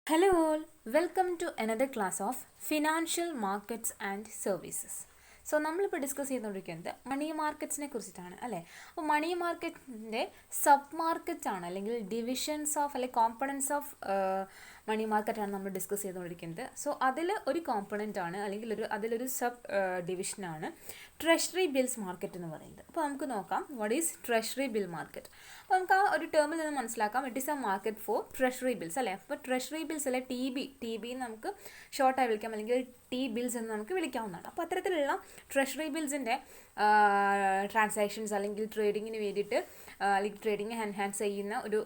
Hello all, welcome to another class of Financial Markets and Services. So നമ്മളിപ്പോൾ discuss ചെയ്തുകൊണ്ടിരിക്കുന്നത് മണി മാർക്കറ്റ്സിനെ കുറിച്ചിട്ടാണ് അല്ലേ. അപ്പോൾ മണി മാർക്കറ്റിൻ്റെ സബ് മാർക്കറ്റ് ആണ് അല്ലെങ്കിൽ ഡിവിഷൻസ് ഓഫ് അല്ലെങ്കിൽ കോമ്പണൻസ് ഓഫ് മണി മാർക്കറ്റാണ് നമ്മൾ ഡിസ്കസ് ചെയ്തുകൊണ്ടിരിക്കുന്നത്. സോ അതിൽ ഒരു കോമ്പണൻ്റ് ആണ് അല്ലെങ്കിൽ അതിലൊരു സബ് ഡിവിഷനാണ് ട്രഷറി ബിൽസ് മാർക്കറ്റ് എന്ന് പറയുന്നത്. അപ്പോൾ നമുക്ക് നോക്കാം what is treasury bill market. അപ്പോൾ നമുക്ക് ആ ഒരു ടേമിൽ നിന്ന് മനസ്സിലാക്കാം it is A market four treasury bills അല്ലേ. അപ്പോൾ ട്രഷറി ബിൽസ് അല്ലെ ടി ബി നമുക്ക് ഷോർട്ടായി വിളിക്കാം അല്ലെങ്കിൽ ടി ബിൽസ് എന്ന് നമുക്ക് വിളിക്കാവുന്നതാണ്. അപ്പോൾ അത്തരത്തിലുള്ള ട്രഷറി ബിൽസിൻ്റെ ട്രാൻസാക്ഷൻസ് അല്ലെങ്കിൽ ട്രേഡിങ്ങിന് വേണ്ടിയിട്ട് അല്ലെങ്കിൽ ട്രേഡിങ് എൻഹാൻസ് ചെയ്യുന്ന ഒരു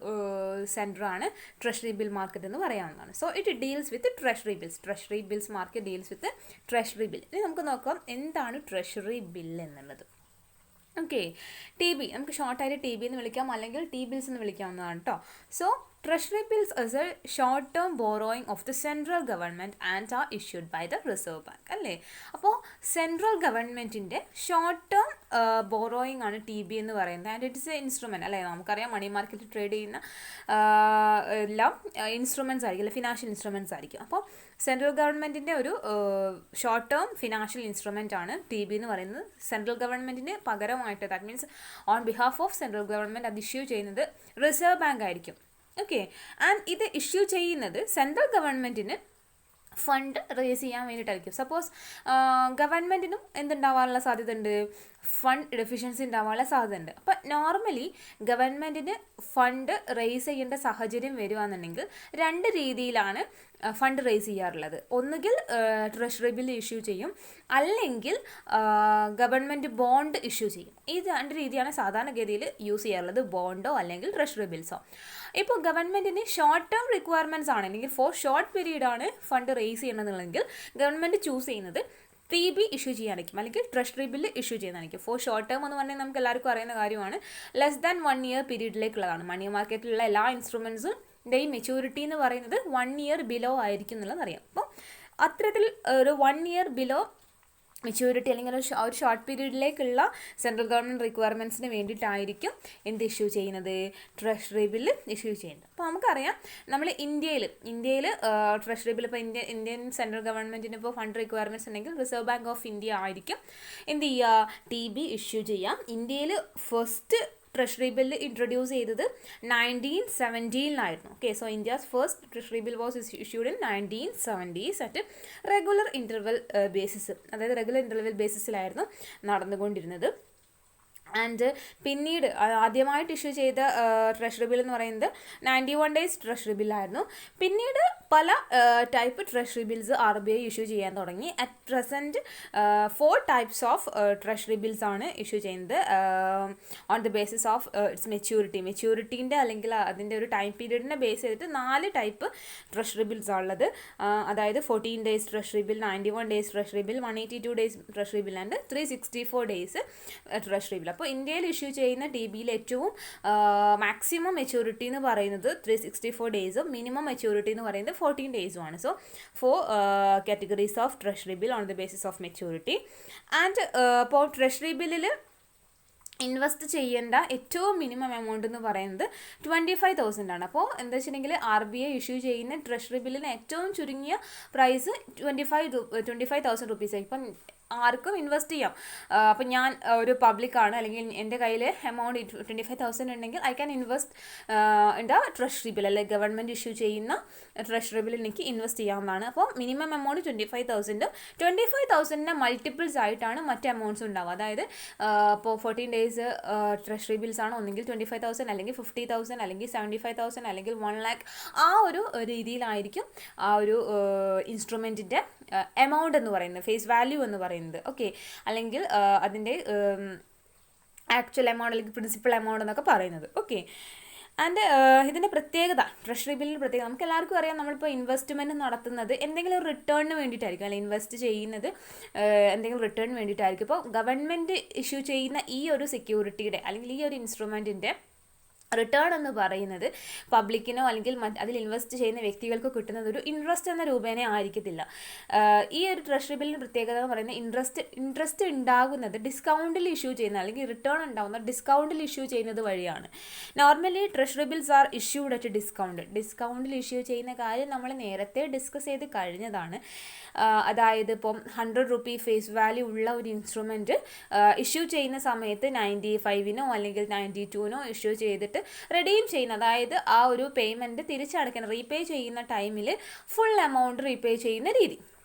സെൻറ്ററാണ് ട്രഷറി ബിൽ മാർക്കറ്റ് എന്ന് പറയാവുന്നതാണ്. So it deals with treasury bills market deals with treasury bill. ഇനി നമുക്ക് നോക്കാം എന്താണ് ട്രഷറി ബിൽ എന്നുള്ളത്. ഓക്കെ, ടി ബി നമുക്ക് ഷോർട്ടായിട്ട് ടി ബി എന്ന് വിളിക്കാം അല്ലെങ്കിൽ ടി ബിൽസ് എന്ന് വിളിക്കാവുന്നതാണ് കേട്ടോ. So treasury bills is a short term borrowing of the central government and are issued by the Reserve Bank അല്ലേ. അപ്പോൾ സെൻട്രൽ ഗവൺമെൻറ്റിൻ്റെ ഷോർട്ട് ടേം ബോറോയിങ് ആണ് ടി ബി എന്ന് പറയുന്നത്. And it is a instrument അല്ലേ. നമുക്കറിയാം മണി മാർക്കറ്റിൽ ട്രേഡ് ചെയ്യുന്ന എല്ലാം ഇൻസ്ട്രുമെൻറ്റ്സ് ആയിരിക്കും അല്ലെ, ഫിനാൻഷ്യൽ ഇൻസ്ട്രുമെൻറ്റ്സ് ആയിരിക്കും. അപ്പോൾ സെൻട്രൽ ഗവൺമെൻറ്റിൻ്റെ ഒരു ഷോർട്ട് ടേം ഫിനാൻഷ്യൽ ഇൻസ്ട്രുമെൻ്റ് ആണ് ടി ബി എന്ന് പറയുന്നത്. സെൻട്രൽ ഗവൺമെൻറ്റിന് പകരമായിട്ട് that means on behalf of central government അത് ഇഷ്യൂ ചെയ്യുന്നത് റിസർവ് ബാങ്ക് ആയിരിക്കും. ഓക്കെ, ആൻഡ് ഇത് ഇഷ്യൂ ചെയ്യുന്നത് സെൻട്രൽ ഗവൺമെൻറ്റിന് ഫണ്ട് റേസ് ചെയ്യാൻ വേണ്ടിയിട്ടായിരിക്കും. സപ്പോസ് ഗവൺമെൻറ്റിനും എന്തുണ്ടാവാനുള്ള സാധ്യത ഉണ്ട്, ഫണ്ട് ഡെഫിഷ്യൻസി ഉണ്ടാവാനുള്ള സാധ്യത ഉണ്ട്. അപ്പം നോർമലി ഗവൺമെൻറ്റിന് ഫണ്ട് റേസ് ചെയ്യേണ്ട സാഹചര്യം വരുവാണെന്നുണ്ടെങ്കിൽ രണ്ട് രീതിയിലാണ് ഫണ്ട് റേസ് ചെയ്യാറുള്ളത്. ഒന്നുകിൽ ട്രഷറി ബിൽ ഇഷ്യൂ ചെയ്യും, അല്ലെങ്കിൽ ഗവൺമെൻറ് ബോണ്ട് ഇഷ്യൂ ചെയ്യും. ഈ രണ്ട് രീതിയാണ് സാധാരണഗതിയിൽ യൂസ് ചെയ്യാറുള്ളത്, ബോണ്ടോ അല്ലെങ്കിൽ ട്രഷറി ബിൽസോ. ഇപ്പോൾ ഗവൺമെൻറ്റിന് ഷോർട്ട് ടേം റിക്വയർമെൻറ്റ്സ് ആണ് അല്ലെങ്കിൽ ഫോർ ഷോർട്ട് പീരീഡ് ആണ് ഫണ്ട് റേസ് ചെയ്യണമെന്നുണ്ടെങ്കിൽ ഗവൺമെൻറ് ചൂസ് ചെയ്യുന്നത് ടി ബി ഇഷ്യൂ ചെയ്യാനായിരിക്കും അല്ലെങ്കിൽ ട്രഷറി ബില്ല് ഇഷ്യൂ ചെയ്യുന്നതായിരിക്കും. ഫോർ ഷോർട്ട് ടേം എന്ന് പറഞ്ഞാൽ നമുക്ക് എല്ലാവർക്കും അറിയുന്ന കാര്യമാണ്, ലെസ് ദാൻ 1 ഇയർ പീരീഡിലേക്കുള്ളതാണ്. മണി മാർക്കറ്റിലുള്ള എല്ലാ ഇൻസ്ട്രുമെൻറ്റ്സും ഈ മെച്യൂരിറ്റി എന്ന് പറയുന്നത് 1 ഇയർ ബിലോ ആയിരിക്കും എന്നുള്ളത് അറിയാം. അപ്പോൾ അത്തരത്തിൽ ഒരു 1 ഇയർ ബിലോ മെച്യൂരിറ്റി അല്ലെങ്കിൽ ഒരു ഷോർട്ട് പീരീഡിലേക്കുള്ള സെൻട്രൽ ഗവൺമെൻറ് റിക്വയർമെൻറ്റ്സിന് വേണ്ടിയിട്ടായിരിക്കും എന്ത് ഇഷ്യൂ ചെയ്യുന്നത്, ട്രഷറി ബില്ല് ഇഷ്യൂ ചെയ്യുന്നത്. അപ്പോൾ നമുക്കറിയാം നമ്മൾ ഇന്ത്യയിൽ ട്രഷറി ബില്ല് ഇപ്പോൾ ഇന്ത്യൻ സെൻട്രൽ ഗവൺമെൻറ്റിന് ഇപ്പോൾ ഫണ്ട് റിക്വയർമെൻറ്റ്സ് ഉണ്ടെങ്കിൽ റിസർവ് ബാങ്ക് ഓഫ് ഇന്ത്യ ആയിരിക്കും എന്ത് ചെയ്യുക, ടി ബി ഇഷ്യൂ ചെയ്യാം. ഇന്ത്യയിൽ ഫസ്റ്റ് ട്രഷറി ബില്ല് ഇൻട്രൊഡ്യൂസ് ചെയ്തത് 1917 okay. So India's first treasury bill was issued in 1970s at regular interval basis, അതായത് റെഗുലർ ഇൻ്റർവെൽ ബേസിസിലായിരുന്നു നടന്നുകൊണ്ടിരുന്നത്. ആൻഡ് പിന്നീട് ആദ്യമായിട്ട് ഇഷ്യൂ ചെയ്ത ട്രഷറി ബിൽ എന്ന് പറയുന്നത് 91 days ട്രഷറി ബില്ലായിരുന്നു. പിന്നീട് പല type treasury bills RBI issue ചെയ്യാൻ തുടങ്ങി. At present 4 types of treasury bills ആണ് ഇഷ്യൂ ചെയ്യുന്നത് on the basis of its മെച്യൂരിറ്റീൻ്റെ അല്ലെങ്കിൽ അതിൻ്റെ ഒരു ടൈം പീരീഡിനെ ബേസ് ചെയ്തിട്ട് 4 ടൈപ്പ് ട്രഷറി ബിൽസ് ഉള്ളത്. അതായത് 14 days treasury bill, 91 days treasury bill, 182 days treasury bill and 364 days treasury bill. അപ്പോൾ ഇന്ത്യയിൽ ഇഷ്യൂ ചെയ്യുന്ന ടി ബിയിൽ ഏറ്റവും മാക്സിമം മെച്യൂരിറ്റി എന്ന് പറയുന്നത് 364 days, മിനിമം മെച്യൂരിറ്റി എന്ന് പറയുന്നത് 14 days ആണ്. So 4 categories of treasury bill on the basis of maturity. And ഇപ്പോൾ ട്രഷറി ബില്ലിൽ ഇൻവെസ്റ്റ് ചെയ്യേണ്ട ഏറ്റവും മിനിമം എമൗണ്ട് എന്ന് പറയുന്നത് 25,000 ആണ്. അപ്പോൾ എന്താ വെച്ചിട്ടുണ്ടെങ്കിൽ RBI ഇഷ്യൂ ചെയ്യുന്ന ട്രഷറി ബില്ലിന് ഏറ്റവും ചുരുങ്ങിയ പ്രൈസ് 25,000 rupees. ഇപ്പം ആർക്കും ഇൻവെസ്റ്റ് ചെയ്യാം. അപ്പം ഞാൻ ഒരു പബ്ലിക്കാണ് അല്ലെങ്കിൽ എൻ്റെ കയ്യിൽ എമൗണ്ട് 25,000 ഉണ്ടെങ്കിൽ I can invest in the treasury bill അല്ലെങ്കിൽ ഗവൺമെൻറ് ഇഷ്യൂ ചെയ്യുന്ന ട്രഷറി ബില്ലിൽ എനിക്ക് ഇൻവെസ്റ്റ് ചെയ്യാവുന്നതാണ്. അപ്പോൾ മിനിമം എമൗണ്ട് 25,000, 25,000ൻ്റെ മൾട്ടിപ്പിൾസ് ആയിട്ടാണ് മറ്റ് എമൗണ്ട്സ് ഉണ്ടാവുക. അതായത് ഇപ്പോൾ 14 days ട്രഷറി ബിൽസ് ആണ് ഒന്നെങ്കിൽ 25,000 അല്ലെങ്കിൽ 50,000 അല്ലെങ്കിൽ 75,000 അല്ലെങ്കിൽ 1 lakh. ആ ഒരു രീതിയിലായിരിക്കും ആ ഒരു ഇൻസ്ട്രുമെൻറ്റിൻ്റെ എമൗണ്ട് എന്ന് പറയുന്നത്, ഫേസ് വാല്യൂ എന്ന് പറയുന്നത്. ഓക്കെ, അല്ലെങ്കിൽ അതിൻ്റെ ആക്ച്വൽ എമൗണ്ട് അല്ലെങ്കിൽ പ്രിൻസിപ്പൽ എമൗണ്ട് എന്നൊക്കെ പറയുന്നത്. ഓക്കെ, ആൻഡ് ഇതിൻ്റെ പ്രത്യേകത, ട്രഷറി ബില്ലിൻ്റെ പ്രത്യേകത നമുക്ക് എല്ലാവർക്കും അറിയാം. നമ്മളിപ്പോൾ ഇൻവെസ്റ്റ്മെൻറ്റ് നടത്തുന്നത് എന്തെങ്കിലും ഒരു റിട്ടേണിന് വേണ്ടിയിട്ടായിരിക്കും, അല്ലെങ്കിൽ ഇൻവെസ്റ്റ് ചെയ്യുന്നത് എന്തെങ്കിലും റിട്ടേണിന് വേണ്ടിയിട്ടായിരിക്കും. ഇപ്പോൾ ഗവൺമെൻറ് ഇഷ്യൂ ചെയ്യുന്ന ഈ ഒരു സെക്യൂരിറ്റിയുടെ അല്ലെങ്കിൽ ഈ ഒരു ഇൻസ്ട്രുമെൻറ്റിൻ്റെ റിട്ടേൺ എന്ന് പറയുന്നത് പബ്ലിക്കിനോ അല്ലെങ്കിൽ അതിൽ ഇൻവെസ്റ്റ് ചെയ്യുന്ന വ്യക്തികൾക്ക് കിട്ടുന്നത് ഒരു ഇൻട്രസ്റ്റ് എന്ന രൂപേണ ആയിരിക്കത്തില്ല. ഈ ഒരു ട്രഷറി ബില്ലിന് പ്രത്യേകത എന്ന് പറയുന്നത് ഇൻട്രസ്റ്റ് ഉണ്ടാകുന്നത് ഡിസ്കൗണ്ടിൽ ഇഷ്യൂ ചെയ്യുന്ന അല്ലെങ്കിൽ റിട്ടേൺ ഉണ്ടാകുന്ന ഡിസ്കൗണ്ടിൽ ഇഷ്യൂ ചെയ്യുന്നത് വഴിയാണ്. Normally treasury bills are issued at ഡിസ്കൗണ്ടിൽ ഇഷ്യൂ ചെയ്യുന്ന കാര്യം നമ്മൾ നേരത്തെ ഡിസ്കസ് ചെയ്ത് കഴിഞ്ഞതാണ്. അതായത് ഇപ്പം 100 രൂപീ ഫേസ് വാല്യൂ ഉള്ള ഒരു ഇൻസ്ട്രുമെൻറ്റ് ഇഷ്യൂ ചെയ്യുന്ന സമയത്ത് 95നോ അല്ലെങ്കിൽ 92നോ ഇഷ്യൂ ചെയ്തിട്ട് റെഡീം ചെയ്യുന്ന, അതായത് ആ ഒരു പേയ്മെൻറ്റ് തിരിച്ചടയ്ക്കണം, റീപേ ചെയ്യുന്ന ടൈമിൽ ഫുൾ എമൗണ്ട് റീപേ ചെയ്യുന്ന രീതി,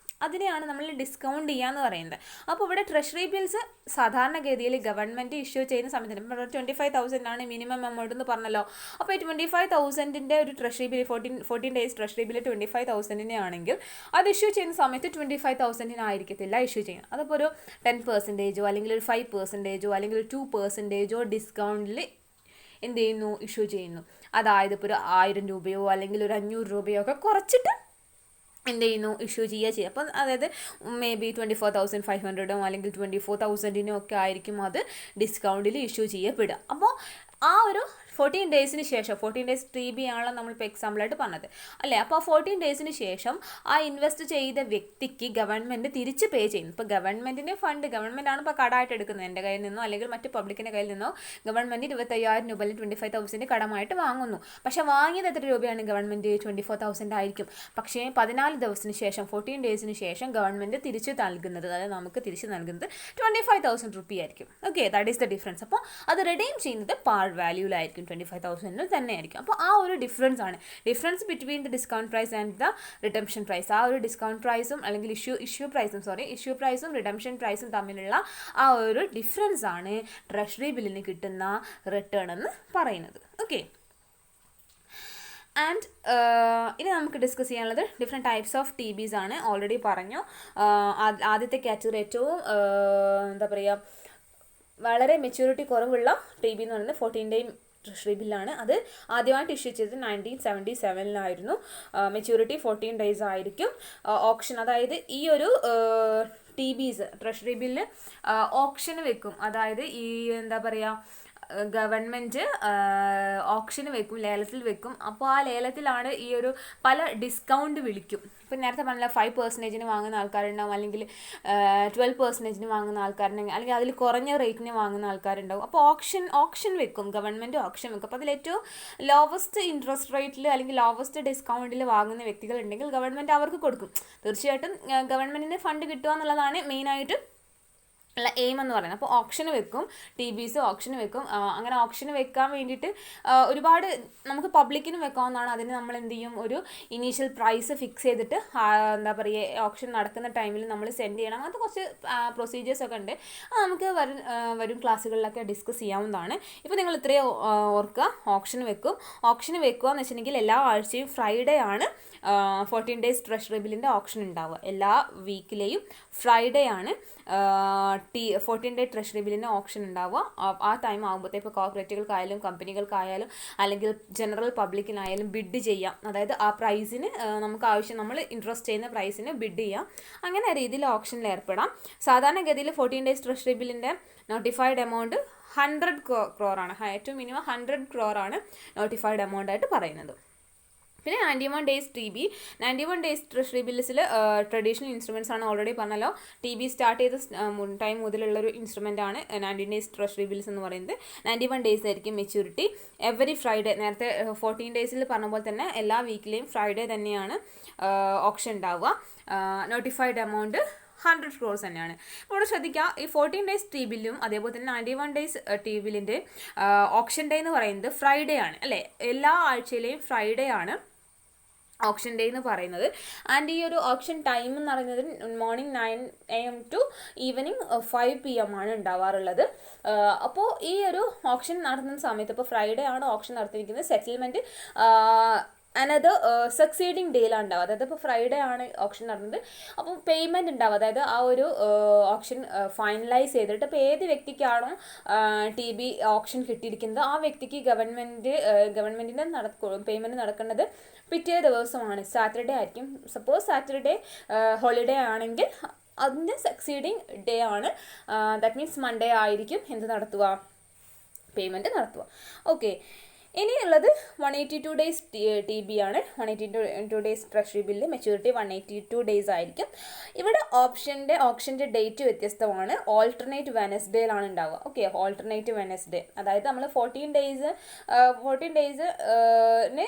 അതിനെയാണ് നമ്മൾ ഡിസ്കൗണ്ട് ചെയ്യാന്ന് പറയുന്നത്. അപ്പോൾ ഇവിടെ ട്രഷറി ബിൽസ് സാധാരണഗതിയിൽ ഗവൺമെൻറ് ഇഷ്യൂ ചെയ്യുന്ന സമയത്ത് ഇപ്പോൾ 25,000 മിനിമം എമൗണ്ട് എന്ന് പറഞ്ഞല്ലോ. അപ്പോൾ ഈ 25,000 ഒരു treasury bill 14 days treasury bill 25,000 ആണെങ്കിൽ അത് ഇഷ്യൂ ചെയ്യുന്ന സമയത്ത് 25,000 ആയിരിക്കത്തില്ല ഇഷ്യൂ ചെയ്യുന്നത്. അതിപ്പോൾ ഒരു 10% അല്ലെങ്കിൽ ഒരു 5% അല്ലെങ്കിൽ ഒരു 2% ഡിസ്കൗണ്ടിൽ എന്ത് ചെയ്യുന്നു, ഇഷ്യൂ ചെയ്യുന്നു. അതായത് ഇപ്പോൾ ഒരു 1000 രൂപയോ അല്ലെങ്കിൽ ഒരു 500 രൂപയോ ഒക്കെ കുറച്ചിട്ട് എന്ത് ചെയ്യുന്നു, ഇഷ്യൂ ചെയ്യുക. അപ്പം അതായത് മേ ബി 24,500 അല്ലെങ്കിൽ 24,000 ഒക്കെ ആയിരിക്കും അത് ഡിസ്കൗണ്ടിൽ ഇഷ്യൂ ചെയ്യപ്പെടുക. അപ്പോൾ ആ ഒരു 14 ഡേയ്സിന് ശേഷം 14 ഡേയ്സ് 3B ആണല്ലോ നമ്മളിപ്പോൾ എക്സാമ്പിളായിട്ട് പറഞ്ഞത് അല്ലേ. അപ്പോൾ ആ 14 ഡേയ്സിന് ശേഷം ആ ഇൻവെസ്റ്റ് ചെയ്ത വ്യക്തിക്ക് ഗവൺമെൻറ് തിരിച്ച് പേ ചെയ്യുന്നു. ഇപ്പോൾ ഗവൺമെൻറ്റിൻ്റെ ഫണ്ട് ഗവൺമെൻറ്റാണ് ഇപ്പോൾ കടമായിട്ട് എടുക്കുന്നത്, എൻ്റെ കയ്യിൽ നിന്നോ അല്ലെങ്കിൽ മറ്റ് പബ്ലിക്കിൻ്റെ കയ്യിൽ നിന്നോ ഗവൺമെൻറ് 25,000 രൂപ അല്ലെങ്കിൽ 25,000 കടമായിട്ട് വാങ്ങുന്നു. പക്ഷേ വാങ്ങിയത് എത്ര രൂപയാണ്, ഗവൺമെൻറ് 24,000 ആയിരിക്കും. പക്ഷേ 14 ദിവസത്തിന് ശേഷം 14 ഡേയ്സിന് ശേഷം ഗവൺമെൻറ് തിരിച്ച് നൽകുന്നത്, അതായത് നമുക്ക് തിരിച്ച് നൽകുന്നത് 25,000 രൂപ ആയിരിക്കും. Okay, that is the difference. അപ്പോൾ അത് റിഡീം ചെയ്യുന്നത് പാർ വാല്യൂലായിരിക്കും, 25,000 തന്നെ ആയിരിക്കും. അപ്പോൾ ആ ഒരു ഡിഫറൻസ് ആണ്, difference between the discount price and the redemption price. ആ ഒരു ഡിസ്കൗണ്ട് പ്രൈസും അല്ലെങ്കിൽ ഇഷ്യൂ പ്രൈസും റിഡംഷൻ പ്രൈസും തമ്മിലുള്ള ആ ഒരു ഡിഫറൻസ് ആണ് ട്രഷറി ബില്ലിന് കിട്ടുന്ന റിട്ടേൺ എന്ന് പറയുന്നത്. ഓക്കെ, ആൻഡ് ഇനി നമുക്ക് ഡിസ്കസ് ചെയ്യാനുള്ളത് ഡിഫറെൻറ്റ് ടൈപ്സ് ഓഫ് TBs ആണ്. ഓൾറെഡി പറഞ്ഞു, ആദ്യത്തെ കാറ്റഗറി ഏറ്റവും എന്താ പറയുക വളരെ മെച്യൂരിറ്റി കുറവുള്ള TB എന്ന് പറയുന്നത് 14 ഡേ ട്രഷറി ബില്ലാണ്. അത് ആദ്യമായിട്ട് ഇഷ്യൂ ചെയ്തത് 1977 മെച്യൂരിറ്റി 14 ഡേയ്സ് ആയിരിക്കും. ഓപ്ഷൻ, അതായത് ഈ ഒരു TBs ട്രഷറി ബില്ല് ഓപ്ഷന് വെക്കും, അതായത് ഈ എന്താ പറയുക ഗവൺമെൻറ് ഓപ്ഷന് വെക്കും, ലേലത്തിൽ വെക്കും. അപ്പോൾ ആ ലേലത്തിലാണ് ഈ ഒരു പല ഡിസ്കൗണ്ട് വിളിക്കും. ഇപ്പം നേരത്തെ പറഞ്ഞില്ല 5% വാങ്ങുന്ന ആൾക്കാരുണ്ടാവും, അല്ലെങ്കിൽ 12% വാങ്ങുന്ന ആൾക്കാരുണ്ടെങ്കിൽ, അല്ലെങ്കിൽ അതിൽ കുറഞ്ഞ റേറ്റിന് വാങ്ങുന്ന ആൾക്കാരുണ്ടാവും. അപ്പോൾ ഓപ്ഷൻ വെക്കും, ഗവൺമെൻറ് ഓപ്ഷൻ വെക്കും. അപ്പോൾ അതിൽ ഏറ്റവും ലോവസ്റ്റ് ഇൻട്രസ്റ്റ് റേറ്റിൽ അല്ലെങ്കിൽ ലോവസ്റ്റ് ഡിസ്കൗണ്ടിൽ വാങ്ങുന്ന വ്യക്തികളുണ്ടെങ്കിൽ ഗവൺമെൻറ് അവർക്ക് കൊടുക്കും. തീർച്ചയായിട്ടും ഗവൺമെൻറ്റിന് ഫണ്ട് കിട്ടുക എന്നുള്ളതാണ് മെയിനായിട്ട് ഉള്ള എയിം എന്ന് പറയുന്നത്. അപ്പോൾ ഓപ്ഷന് വെക്കും, TBs ഓപ്ഷന് വെക്കും. അങ്ങനെ ഓപ്ഷന് വെക്കാൻ വേണ്ടിയിട്ട് ഒരുപാട് നമുക്ക് പബ്ലിക്കിന് വെക്കാവുന്നതാണ്. അതിന് നമ്മൾ എന്ത് ചെയ്യും, ഒരു ഇനീഷ്യൽ പ്രൈസ് ഫിക്സ് ചെയ്തിട്ട് എന്താ പറയുക ഓപ്ഷൻ നടക്കുന്ന ടൈമിൽ നമ്മൾ സെൻഡ് ചെയ്യണം. അങ്ങനത്തെ കുറച്ച് പ്രൊസീജിയേഴ്സ് ഒക്കെ ഉണ്ട്. നമുക്ക് വരും ക്ലാസ്സുകളിലൊക്കെ ഡിസ്കസ് ചെയ്യാവുന്നതാണ്. ഇപ്പോൾ നിങ്ങൾ ഇത്രയും ഓർക്കുക, ഓപ്ഷന് വെക്കും. ഓപ്ഷന് വെക്കുക എന്ന് വെച്ചിട്ടുണ്ടെങ്കിൽ എല്ലാ ആഴ്ചയും ഫ്രൈഡേ ആണ് 14 ഡേയ്സ് ട്രഷറി ബില്ലിൻ്റെ ഓപ്ഷൻ ഉണ്ടാവുക. എല്ലാ വീക്കിലെയും ഫ്രൈഡേ ആണ് 14 ഡേ ട്രഷറി ബില്ലിന് ഓപ്ഷൻ ഉണ്ടാവുക. ആ ടൈം ആകുമ്പോഴത്തേക്ക് ഇപ്പോൾ കോർപ്പറേറ്റുകൾക്കായാലും കമ്പനികൾക്കായാലും അല്ലെങ്കിൽ ജനറൽ പബ്ലിക്കിനായാലും ബിഡ് ചെയ്യാം. അതായത് ആ പ്രൈസിന് നമുക്ക് നമ്മൾ ഇൻട്രസ്റ്റ് ചെയ്യുന്ന പ്രൈസിന് ബിഡ് ചെയ്യാം. അങ്ങനെ രീതിയിൽ ഓപ്ഷനിൽ ഏർപ്പെടാം. സാധാരണഗതിയിൽ 14 ഡേയ്സ് ട്രഷറി ബില്ലിൻ്റെ നോട്ടിഫൈഡ് എമൗണ്ട് 100 crore ആണ്. ഏറ്റവും മിനിമം 100 crore ആണ് നോട്ടിഫൈഡ് എമൗണ്ട് ആയിട്ട് പറയുന്നത്. പിന്നെ 91 ഡേയ്സ് TB, 91 ഡേയ്സ് ട്രഷറി ബിൽസിൽ ട്രഡീഷണൽ ഇൻസ്ട്രുമെൻറ്റ്സ് ആണ്. ഓൾറെഡി പറഞ്ഞല്ലോ, TB സ്റ്റാർട്ട് ചെയ്ത ടൈം മുതലുള്ളൊരു ഇൻസ്ട്രുമെൻ്റ് ആണ് 19 ഡേയ്സ് ട്രഷറി ബിൽസ് എന്ന് പറയുന്നത്. 91 ഡേയ്സ് ആയിരിക്കും മെച്യൂരിറ്റി. എവറി ഫ്രൈഡേ, നേരത്തെ 14 ഡേയ്സിൽ പറഞ്ഞ പോലെ തന്നെ എല്ലാ വീക്കിലെയും ഫ്രൈഡേ തന്നെയാണ് ഓപ്ഷൻ ഉണ്ടാവുക. നോട്ടിഫൈഡ് എമൗണ്ട് 100 crores തന്നെയാണ്. ഇവിടെ ശ്രദ്ധിക്കുക, ഈ 14 ഡേയ്സ് TBയിലും അതേപോലെ തന്നെ 91 ഡേയ്സ് TBയിലിൻ്റെ ഓപ്ഷൻ ഡേ എന്ന് പറയുന്നത് ഫ്രൈഡേ ആണ് അല്ലേ. എല്ലാ ആഴ്ചയിലെയും ഫ്രൈഡേ ആണ് ഓപ്ഷൻ ഡേ എന്ന് പറയുന്നത്. ആൻഡ് ഈ ഒരു ഓപ്ഷൻ ടൈം എന്ന് പറയുന്നത് morning 9 AM to evening 5 PM ആണ് ഉണ്ടാവാറുള്ളത്. അപ്പോൾ ഈ ഒരു ഓപ്ഷൻ നടത്തുന്ന സമയത്ത്, ഇപ്പോൾ ഫ്രൈഡേ ആണ് ഓപ്ഷൻ നടത്തിയിരിക്കുന്നത്, സെറ്റിൽമെൻറ്റ് അനദർ സക്സീഡിങ് ഡേയിലാണ് ഉണ്ടാവുക. അതായത് ഇപ്പോൾ ഫ്രൈഡേ ആണ് ഓപ്ഷൻ നടന്നത്, അപ്പോൾ പേയ്മെൻറ്റ് ഉണ്ടാവും. അതായത് ആ ഒരു ഓപ്ഷൻ ഫൈനലൈസ് ചെയ്തിട്ട് ഇപ്പോൾ ഏത് വ്യക്തിക്കാണോ TB ഓപ്ഷൻ കിട്ടിയിരിക്കുന്നത് ആ വ്യക്തിക്ക് ഗവൺമെൻറ്റിൻ്റെ പേയ്മെൻറ്റ് നടക്കുന്നത് പിറ്റേ ദിവസമാണ്, സാറ്റർഡേ ആയിരിക്കും. സപ്പോസ് സാറ്റർഡേ ഹോളിഡേ ആണെങ്കിൽ അതിൻ്റെ സക്സീഡിങ് ഡേ ആണ്. ദാറ്റ് മീൻസ് മൺഡേ ആയിരിക്കും എന്ത് നടത്തുക, പേയ്മെൻറ്റ് നടത്തുക. ഓക്കെ, ഇനിയുള്ളത് 182 ഡേയ്സ് ടി ബി ആണ്. 182 days treasury bill maturity 182 days ആയിരിക്കും. ഇവിടെ ഓപ്ഷൻ്റെ ഡേറ്റ് വ്യത്യസ്തമാണ്. ഓൾട്ടർനേറ്റ് വെനസ്ഡേയിലാണ് ഉണ്ടാവുക. ഓക്കെ, ഓൾട്ടർനേറ്റ് വെനസ്ഡേ, അതായത് നമ്മൾ 14 ഡേയ്സിന്